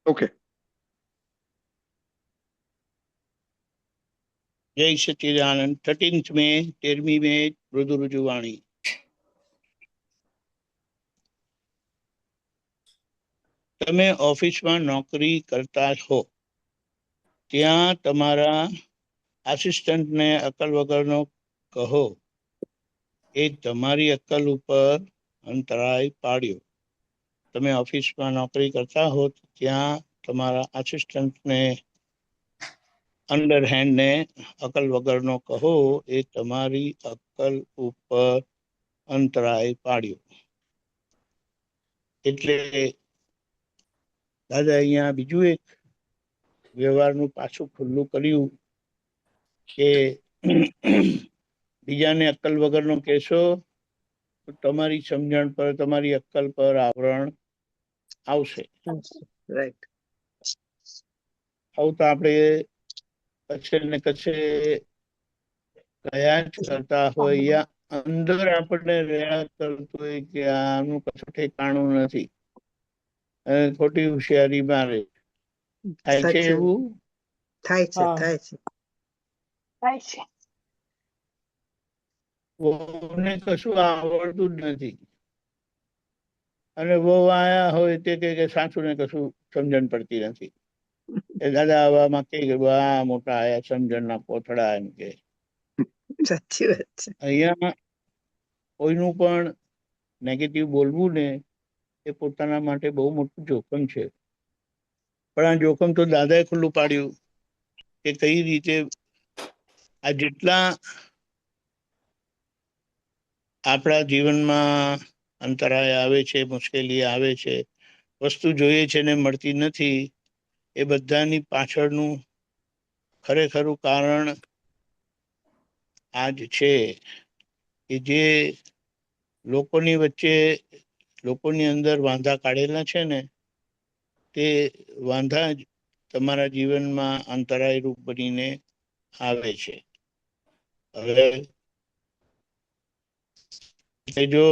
Okay. જય સચિદાનંદ. 13th મે 13મી મે મૃદુ રુજુવાણી. તમે ઓફિસમાં નોકરી કરતા હો, ત્યાં તમારા આસિસ્ટન્ટને અક્કલ વગરનો કહો એ તમારી અક્કલ ઉપર અંતરાય પાડ્યો. તમે ઓફિસમાં નોકરી કરતા હો, ત્યાં તમારા આસિસ્ટન્ટને અંડરહેન્ડને અક્કલ વગરનો કહો એ તમારી અક્કલ ઉપર અંતરાય પાડ્યો. એટલે દાદા અહીંયા બીજું એક વ્યવહારનું પાછું ખુલ્લું કર્યું કે બીજાને અક્કલ વગરનો કહેશો તો તમારી સમજણ પર, તમારી અક્કલ પર આવરણ આવશે. રાઈટ. આવું તો આપણે કશે ને કશે કયા જ કરતા હોય, યા અંદર આપણને રહ્યા કરતું હોય કે આનું કશું ઠેકાણું નથી અને ખોટી હોશિયારી મારે. થાય છે એવું? થાય છે. વહુને કશું આવડતું જ નથી અને વહુ આયા હોય તે કે સાસુ ને કશું સમજણ પડતી નથી. એ દાદા આવામાં કે આ મોટા આયા સમજણના પોથડા એમ કે. સાચી વાત છે. અહીંયા કોઈનું પણ નેગેટિવ બોલવું ને એ પોતાના માટે બહુ મોટું જોખમ છે. પણ આ જોખમ તો દાદાએ ખુલ્લું પાડ્યું કે કઈ રીતે આ જેટલા આપણા જીવનમાં અંતરાય આવે છે, મુશ્કેલી આવે છે, વસ્તુ જોઈએ છે ને મળતી નથી, એ બધાની પાછળનું ખરેખરું કારણ આ જ છે કે જે લોકોની વચ્ચે, લોકોની અંદર વાંધા કાઢેલા છે ને, તે વાંધા જ તમારા જીવનમાં અંતરાય રૂપ બનીને આવે છે. હવે જો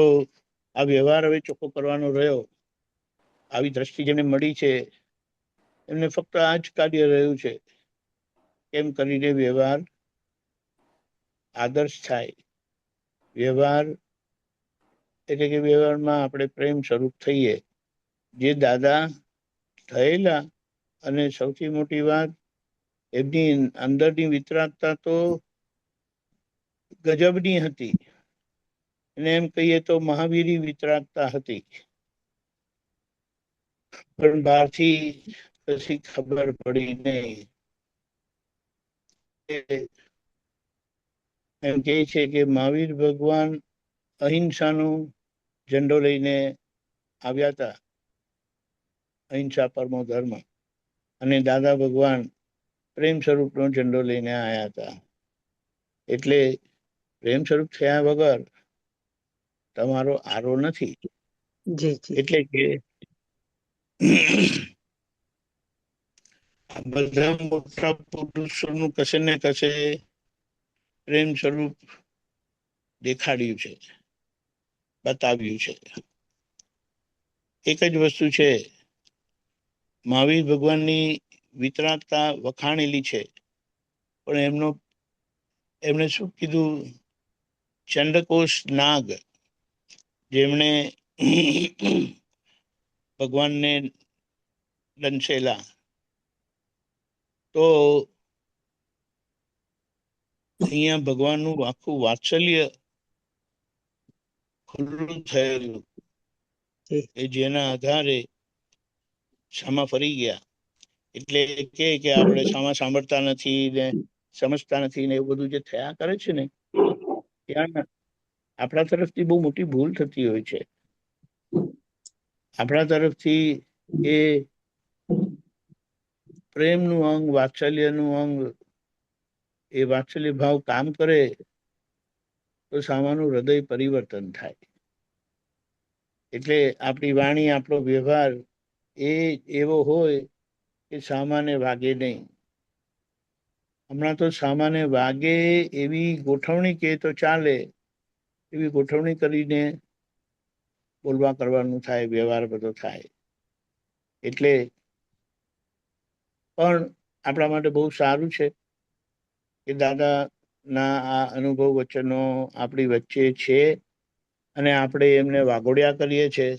આ વ્યવહાર હવે ચોખ્ખો કરવાનો રહ્યો, આવી દ્રષ્ટિ જેને મળી છે એમને ફક્ત આ જ કાર્ય રહ્યું છે, કેમ કરીને વ્યવહાર આદર્શ થાય. વ્યવહાર એટલે કે વ્યવહારમાં આપણે પ્રેમ સ્વરૂપ થઈએ, જે દાદા થયેલા. અને સૌથી મોટી વાત, એમની અંદરની વિતરાગતા તો ગજબની હતી, અને એમ કહીએ તો મહાવીરી વિતરાગતા હતી. પણ બહારથી કશી ખબર પડી નહીં. એમ કહે છે કે મહાવીર ભગવાન અહિંસાનો ઝંડો લઈને આવ્યા હતા, અહિંસા પરમો ધર્મ, અને દાદા ભગવાન પ્રેમ સ્વરૂપનો ઝંડો લઈને આવ્યા હતા. એટલે પ્રેમ સ્વરૂપ થયા વગર તમારો આરો નથી. એટલે કે આ બધા મોટા પુરુષોનું કશે ને કશે પ્રેમ સ્વરૂપ દેખાડ્યું છે, બતાવ્યું છે. એક જ વસ્તુ છે, મહાવીર ભગવાનની વિતરાગતા વખાણેલી છે, પણ એમણે શું કીધું? ચંડકોશ નાગ, જેમણે ભગવાનને દંશેલા, તો અહીંયા ભગવાનનું આખું વાત્સલ્ય ખુલ્લું થયેલું, એ જેના આધારે સામા ફરી ગયા. એટલે કે આપણે સામા સાંભળતા નથી ને સમજતા નથી ને એવું બધું જે થયા કરે છે ને, ત્યાં આપણા તરફથી બહુ મોટી ભૂલ થતી હોય છે. આપણા તરફથી એ પ્રેમનું અંગ, વાત્સલ્યનું અંગ, એ વાત્સલ્ય ભાવ કામ કરે તો સામાનું હૃદય પરિવર્તન થાય. એટલે આપણી વાણી, આપણો વ્યવહાર એ એવો હોય કે સામાને વાગે નહીં. હમણાં તો સામાને વાગે એવી ગોઠવણી કે તો ચાલે, એવી ગોઠવણી કરીને બોલવા કરવાનું થાય, વ્યવહાર બધો થાય. એટલે પણ આપણા માટે બહુ સારું છે કે દાદાના આ અનુભવ વચનો આપણી વચ્ચે છે અને આપણે એમને વાગોડ્યા કરીએ છીએ.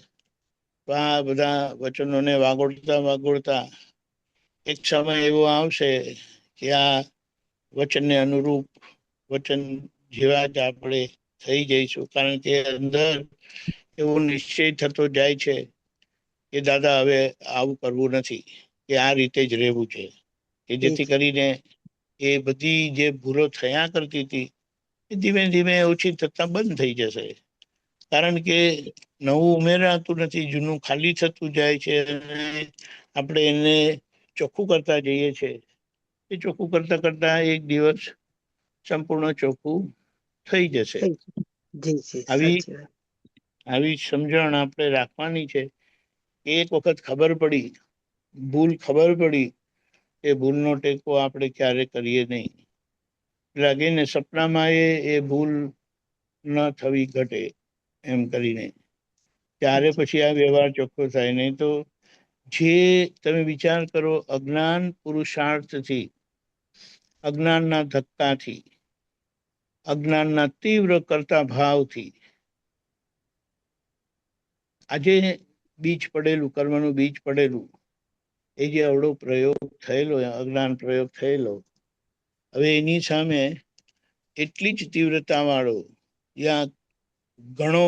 તો આ બધા વચનોને વાગોડતા વાગોડતા એક સમય એવો આવશે કે આ વચનને અનુરૂપ વચન જેવા જ આપણે થઈ જઈશું, કારણ કે અંદર એવો નિશ્ચય થતો જાય છે કે દાદા હવે આવું કરવું નથી, કે આ રીતે જ રહેવું છે, કે જેથી કરીને એ બધી જે ભૂલો થયા કરતી હતી એ ધીમે ધીમે ઓછી થતા બંધ થઈ જશે. કારણ કે નવું ઉમેરાતું નથી, જૂનું ખાલી થતું જાય છે અને આપણે એને ચોખ્ખું કરતા જઈએ છીએ. એ ચોખ્ખું કરતા કરતા એક દિવસ સંપૂર્ણ ચોખ્ખું થઈ જશે. જી જી, આવી સાચી વાત. આવી સમજણ આપણે રાખવાની છે. એક વખત ખબર પડી, ભૂલ ખબર પડી, એ ભૂલનો ટેકો આપણે ક્યારે કરીએ નહીં. લાગે ને સપનામાં એ ભૂલ ન થવી ઘટે એમ કરીને ત્યારે પછી આ વ્યવહાર ચોખ્ખો થાય. નહીં તો જે તમે વિચાર કરો, અજ્ઞાન પુરુષાર્થથી, અજ્ઞાનના ધક્કાથી, અજ્ઞાનના તીવ્ર કરતા ભાવથી આજે બીજ પડેલું, કર્મનું બીજ પડેલું, એ જે અવળો પ્રયોગ થયેલો, અજ્ઞાન પ્રયોગ થયેલો, હવે એની સામે એટલી જ તીવ્રતા વાળો યા ઘણો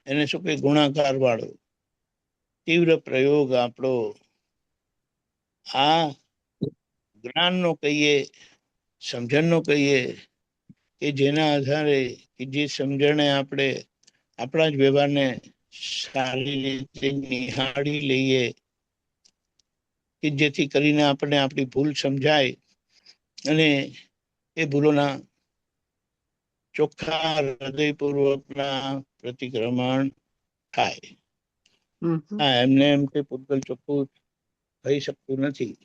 એને શું કે ગુણાકાર વાળો તીવ્ર પ્રયોગ આપણો આ જ્ઞાનનો કહીએ, સમજણનો કહીએ, કે જેના આધારે કે જે સમજણે આપણે આપણા જ વ્યવહારને સારી રીતે નિહાળી લઈએ, કે જેથી કરીને આપણને આપણી ભૂલ સમજાય અને એ ભૂલોના ચોખ્ખા હૃદયપૂર્વકના પ્રતિક્રમણ થાય. હા, એમને એમ કે પૂતગલ ચોખ્ખું થઈ શકતું નથી,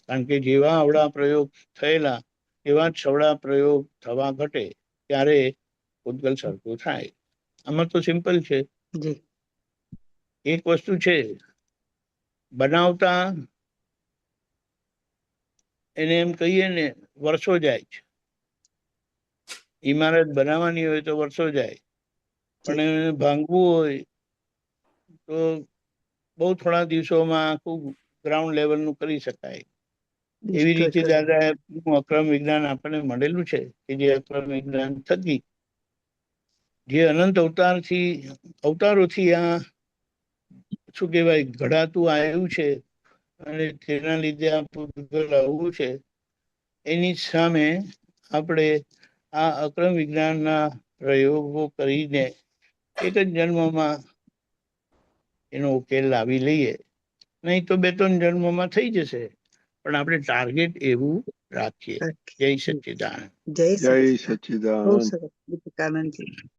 કારણ કે જેવા અવળા પ્રયોગ થયેલા એવા જ સવળા પ્રયોગ થવા ઘટે ત્યારે પૂતગલ સરખું થાય. આમાં તો સિમ્પલ છે. એક વસ્તુ છે, બનાવતા એને એમ કહીએ ને વર્ષો જાય છે. ઈમારત બનાવવાની હોય તો વર્ષો જાય, પણ એને ભાંગવું હોય તો બહુ થોડા દિવસોમાં આખું ગ્રાઉન્ડ લેવલનું કરી શકાય. એવી રીતે દાદા અક્રમ વિજ્ઞાન આપણને મળેલું છે કે જે અક્રમ વિજ્ઞાન થકી જે અનંત અવતારોથી આ શું કહેવાય ઘડાતું આવ્યું છે અને તેના લીધે આ પૂતગલ આવવું છે, એની સામે આપણે આ અક્રમ વિજ્ઞાનના પ્રયોગો કરીને એક જ જન્મમાં એનો ઉકેલ લાવી લઈએ. નહીં તો 2-3 જન્મમાં થઈ જશે, પણ આપણે ટાર્ગેટ એવું રાખીએ. જય સચ્ચિદાનંદ. જય સચ્ચિદાનંદ. બહુ સરસ,